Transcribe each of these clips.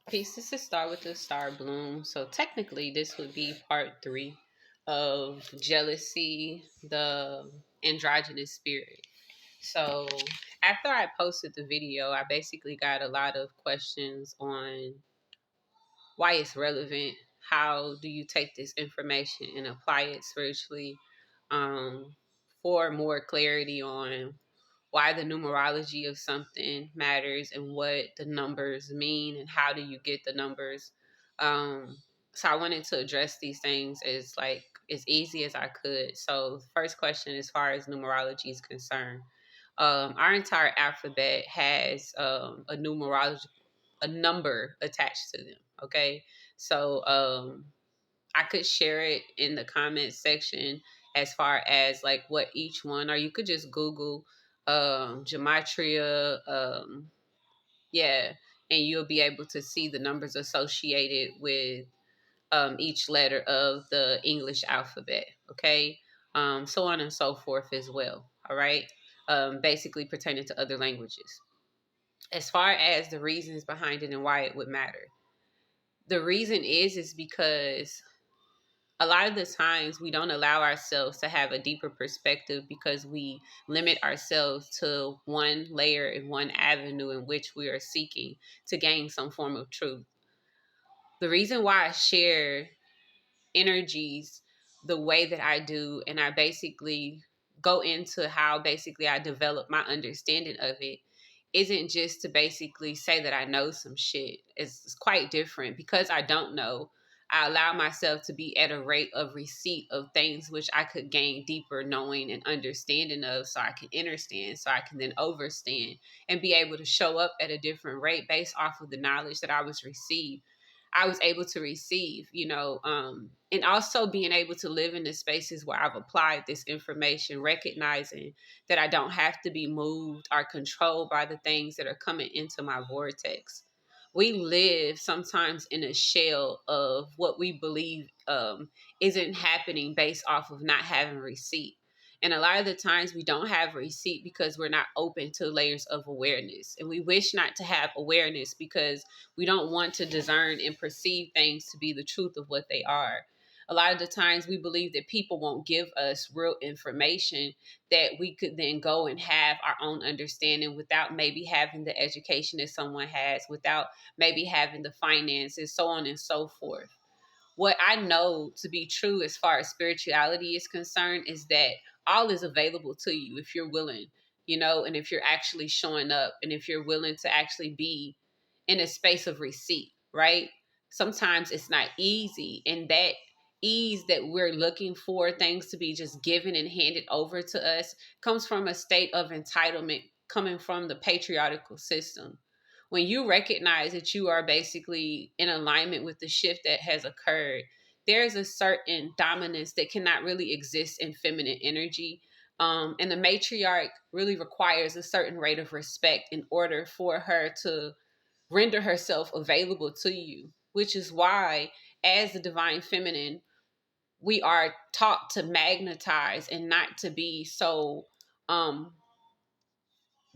Peace. This is Star with the Star Bloom. So technically, this would be part three of Jealousy, the Androgynous Spirit. So after I posted the video, I basically got a lot of questions on why it's relevant. How do you take this information and apply it spiritually? For more clarity on why the numerology of something matters and what the numbers mean and how do you get the numbers. So I wanted to address these things as easy as I could. So the first question, as far as numerology is concerned, our entire alphabet has a number attached to them. Okay, so I could share it in the comment section as far as like what each one, or you could just Google gematria, yeah, and you'll be able to see the numbers associated with each letter of the English alphabet. Okay, so on and so forth as well. All right, basically pertaining to other languages. As far as the reasons behind it and why it would matter, the reason is because a lot of the times we don't allow ourselves to have a deeper perspective because we limit ourselves to one layer and one avenue in which we are seeking to gain some form of truth. The reason why I share energies the way that I do, and I basically go into how basically I develop my understanding of it, isn't just to basically say that I know some shit. It's quite different. Because I don't know, I allow myself to be at a rate of receipt of things which I could gain deeper knowing and understanding of, so I can understand, so I can then overstand and be able to show up at a different rate based off of the knowledge that I was able to receive, and also being able to live in the spaces where I've applied this information, recognizing that I don't have to be moved or controlled by the things that are coming into my vortex. We live sometimes in a shell of what we believe isn't happening based off of not having receipt. And a lot of the times we don't have receipt because we're not open to layers of awareness. And we wish not to have awareness because we don't want to discern and perceive things to be the truth of what they are. A lot of the times we believe that people won't give us real information that we could then go and have our own understanding without maybe having the education that someone has, without maybe having the finances, so on and so forth. What I know to be true as far as spirituality is concerned is that all is available to you if you're willing, and if you're actually showing up and if you're willing to actually be in a space of receipt, right? Sometimes it's not easy, and that ease that we're looking for things to be just given and handed over to us comes from a state of entitlement coming from the patriarchal system. When you recognize that you are basically in alignment with the shift that has occurred, there's a certain dominance that cannot really exist in feminine energy. And the matriarch really requires a certain rate of respect in order for her to render herself available to you, which is why, as the divine feminine, we are taught to magnetize and not to be so um,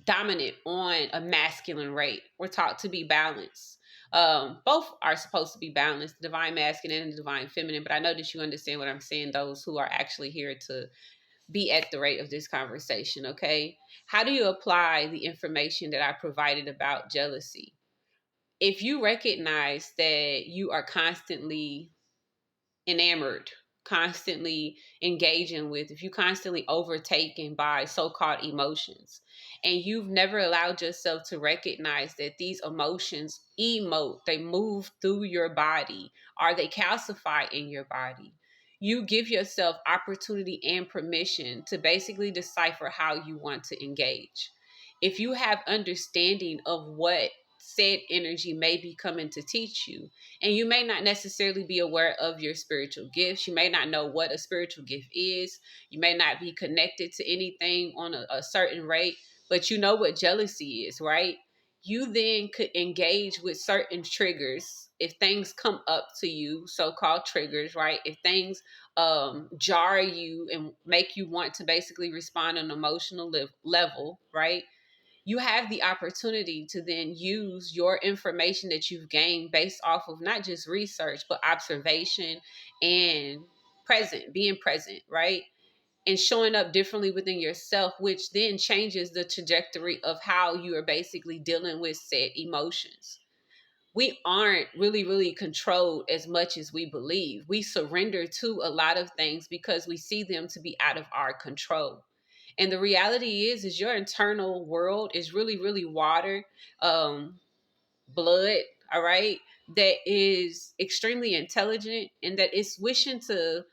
dominant on a masculine rate. We're taught to be balanced. Both are supposed to be balanced, the divine masculine and the divine feminine. But I know that you understand what I'm saying, those who are actually here to be at the rate of this conversation, okay? How do you apply the information that I provided about jealousy? If you recognize that you are constantly enamored, constantly engaging with, if you constantly overtaken by so-called emotions, and you've never allowed yourself to recognize that these emotions emote, they move through your body, or they calcify in your body, you give yourself opportunity and permission to basically decipher how you want to engage. If you have understanding of what said energy may be coming to teach you, and you may not necessarily be aware of your spiritual gifts. You may not know what a spiritual gift is. You may not be connected to anything on a certain rate, but you know what jealousy is, right? You then could engage with certain triggers. If things come up to you, so-called triggers, right? If things jar you and make you want to basically respond on an emotional level, right? you have the opportunity to then use your information that you've gained based off of not just research, but observation and being present, right? And showing up differently within yourself, which then changes the trajectory of how you are basically dealing with said emotions. We aren't really controlled as much as we believe. We surrender to a lot of things because we see them to be out of our control. And the reality is your internal world is really water, blood, all right, that is extremely intelligent and that is wishing to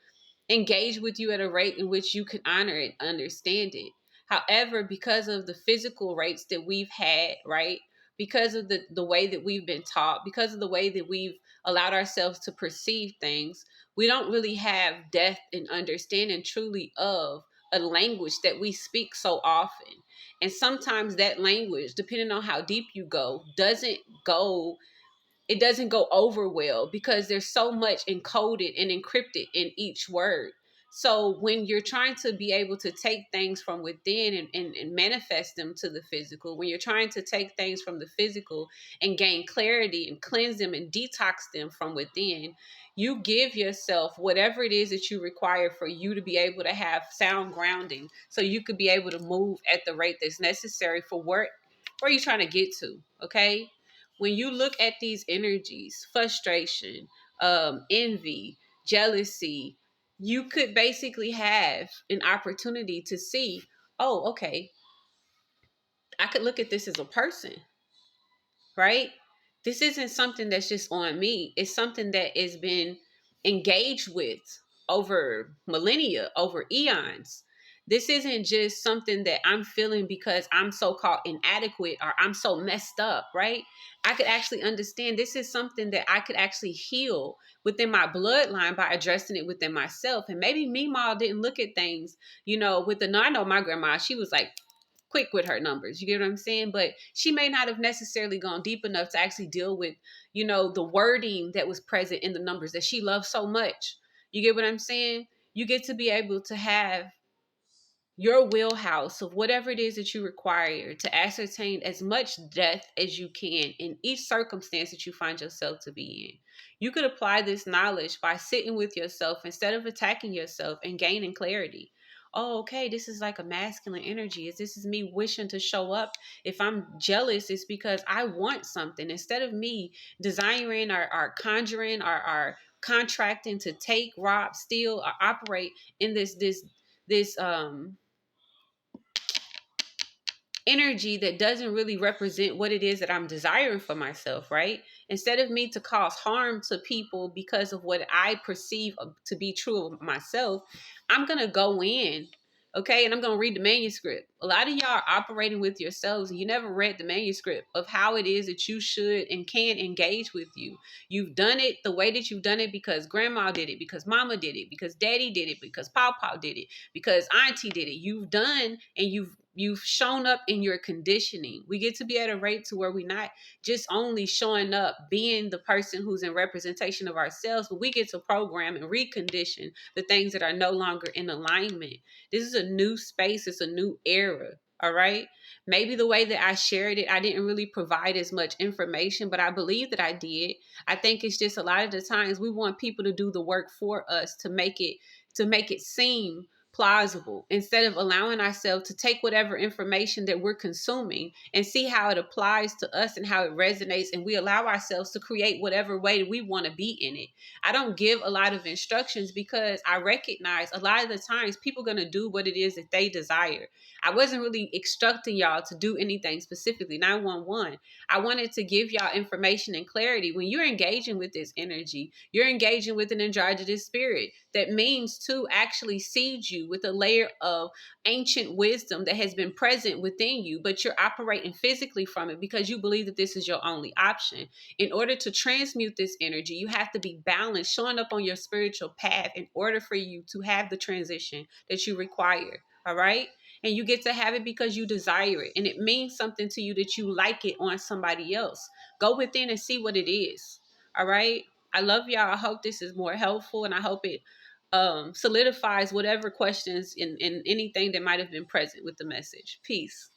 engage with you at a rate in which you can honor it, understand it. However, because of the physical rates that we've had, right? Because of the way that we've been taught, because of the way that we've allowed ourselves to perceive things, we don't really have depth and understanding truly of a language that we speak so often. And sometimes that language, depending on how deep you go, go it doesn't go over well because there's so much encoded and encrypted in each word. So when you're trying to be able to take things from within and manifest them to the physical, when you're trying to take things from the physical and gain clarity and cleanse them and detox them from within, you give yourself whatever it is that you require for you to be able to have sound grounding so you could be able to move at the rate that's necessary for where you're trying to get to, okay? When you look at these energies, frustration, envy, jealousy, you could basically have an opportunity to see, oh, okay, I could look at this as a person, right? This isn't something that's just on me. It's something that has been engaged with over millennia, over eons. This isn't just something that I'm feeling because I'm so-called inadequate or I'm so messed up, right? I could actually understand this is something that I could actually heal within my bloodline by addressing it within myself. And maybe Meemaw didn't look at things, I know my grandma, she was like, quick with her numbers. You get what I'm saying? But she may not have necessarily gone deep enough to actually deal with, the wording that was present in the numbers that she loved so much. You get what I'm saying? You get to be able to have your wheelhouse of whatever it is that you require to ascertain as much depth as you can in each circumstance that you find yourself to be in. You could apply this knowledge by sitting with yourself instead of attacking yourself and gaining clarity. Oh, okay, this is like a masculine energy. This is me wishing to show up. If I'm jealous, it's because I want something. Instead of me desiring or conjuring or contracting to take, rob, steal, or operate in this energy that doesn't really represent what it is that I'm desiring for myself, right? Instead of me to cause harm to people because of what I perceive to be true of myself, I'm going to go in, okay? And I'm going to read the manuscript. A lot of y'all are operating with yourselves and you never read the manuscript of how it is that you should and can engage with you. You've done it the way that you've done it because grandma did it, because mama did it, because daddy did it, because pawpaw did it, because auntie did it. You've done and you've shown up in your conditioning. We get to be at a rate to where we're not just only showing up being the person who's in representation of ourselves, but we get to program and recondition the things that are no longer in alignment. This is a new space. It's a new era. All right. Maybe the way that I shared it, I didn't really provide as much information, but I believe that I did. I think it's just a lot of the times we want people to do the work for us to make it seem plausible instead of allowing ourselves to take whatever information that we're consuming and see how it applies to us and how it resonates, and we allow ourselves to create whatever way we want to be in it. I don't give a lot of instructions because I recognize a lot of the times people are going to do what it is that they desire. I wasn't really instructing y'all to do anything specifically 911. I wanted to give y'all information and clarity. When you're engaging with this energy, you're engaging with an androgynous spirit that means to actually seed you with a layer of ancient wisdom that has been present within you, but you're operating physically from it because you believe that this is your only option. In order to transmute this energy, you have to be balanced, showing up on your spiritual path in order for you to have the transition that you require. All right. And you get to have it because you desire it. And it means something to you that you like it on somebody else. Go within and see what it is. All right. I love y'all. I hope this is more helpful, and I hope it solidifies whatever questions in anything that might have been present with the message. Peace.